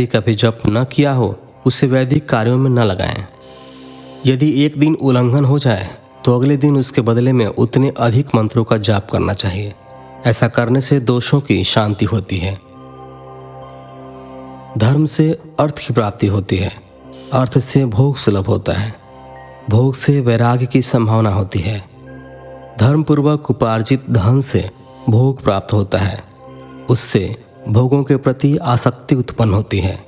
कभी जप न किया हो उसे वैदिक कार्यों में न लगाएं। यदि एक दिन उल्लंघन हो जाए तो अगले दिन उसके बदले में उतने अधिक मंत्रों का जाप करना चाहिए। ऐसा करने से दोषों की शांति होती है। धर्म से अर्थ की प्राप्ति होती है। अर्थ से भोग सुलभ होता है। भोग से वैराग्य की संभावना होती है। धर्मपूर्वक उपार्जित धन से भोग प्राप्त होता है। उससे भोगों के प्रति आसक्ति उत्पन्न होती है।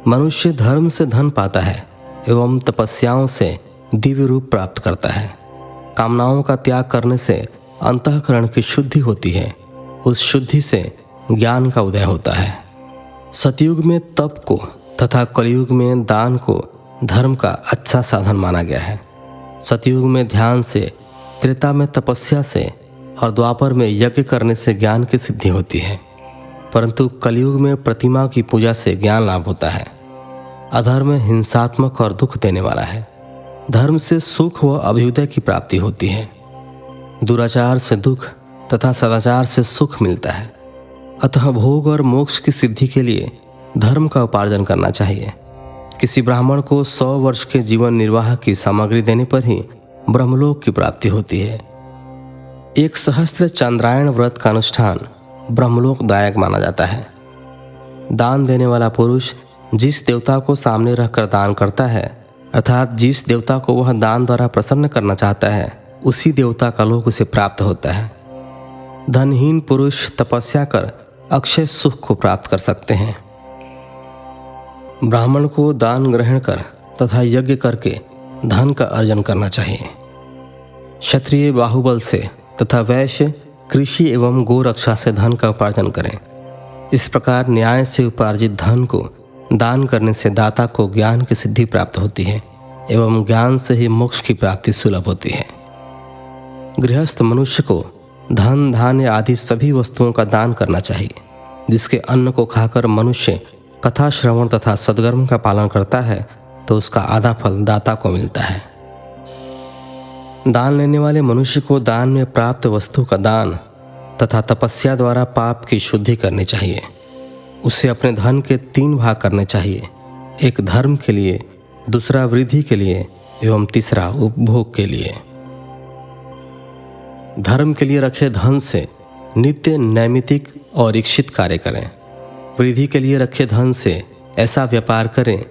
मनुष्य धर्म से धन पाता है एवं तपस्याओं से दिव्य रूप प्राप्त करता है। कामनाओं का त्याग करने से अंतःकरण की शुद्धि होती है। उस शुद्धि से ज्ञान का उदय होता है। सतयुग में तप को तथा कलयुग में दान को धर्म का अच्छा साधन माना गया है। सतयुग में ध्यान से, त्रेता में तपस्या से और द्वापर में यज्ञ करने से ज्ञान की सिद्धि होती है, परंतु कलयुग में प्रतिमा की पूजा से ज्ञान लाभ होता है। अधर्म हिंसात्मक और दुख देने वाला है। धर्म से सुख व अभ्युदय की प्राप्ति होती है। दुराचार से दुख तथा सदाचार से सुख मिलता है। अतः भोग और मोक्ष की सिद्धि के लिए धर्म का उपार्जन करना चाहिए। किसी ब्राह्मण को 100 वर्ष के जीवन निर्वाह की सामग्री देने पर ही ब्रह्मलोक की प्राप्ति होती है। एक सहस्त्र चंद्रायण व्रत का अनुष्ठान ब्रह्मलोकदायक माना जाता है। दान देने वाला पुरुष जिस देवता को सामने रखकर दान करता है, अर्थात जिस देवता को वह दान द्वारा प्रसन्न करना चाहता है, उसी देवता का लोक उसे प्राप्त होता है। धनहीन पुरुष तपस्या कर अक्षय सुख को प्राप्त कर सकते हैं। ब्राह्मण को दान ग्रहण कर तथा यज्ञ करके धन का अर्जन करना चाहिए। क्षत्रिय बाहुबल से तथा वैश्य कृषि एवं गोरक्षा से धन का उपार्जन करें। इस प्रकार न्याय से उपार्जित धन को दान करने से दाता को ज्ञान की सिद्धि प्राप्त होती है एवं ज्ञान से ही मोक्ष की प्राप्ति सुलभ होती है। गृहस्थ मनुष्य को धन, धान्य आदि सभी वस्तुओं का दान करना चाहिए। जिसके अन्न को खाकर मनुष्य कथा श्रवण तथा सद्कर्म का पालन करता है तो उसका आधा फल दाता को मिलता है। दान लेने वाले मनुष्य को दान में प्राप्त वस्तु का दान तथा तपस्या द्वारा पाप की शुद्धि करनी चाहिए। उसे अपने धन के 3 भाग करने चाहिए। एक धर्म के लिए, दूसरा वृद्धि के लिए एवं तीसरा उपभोग के लिए। धर्म के लिए रखे धन से नित्य नैमित्तिक और इच्छित कार्य करें। वृद्धि के लिए रखे धन से ऐसा व्यापार करें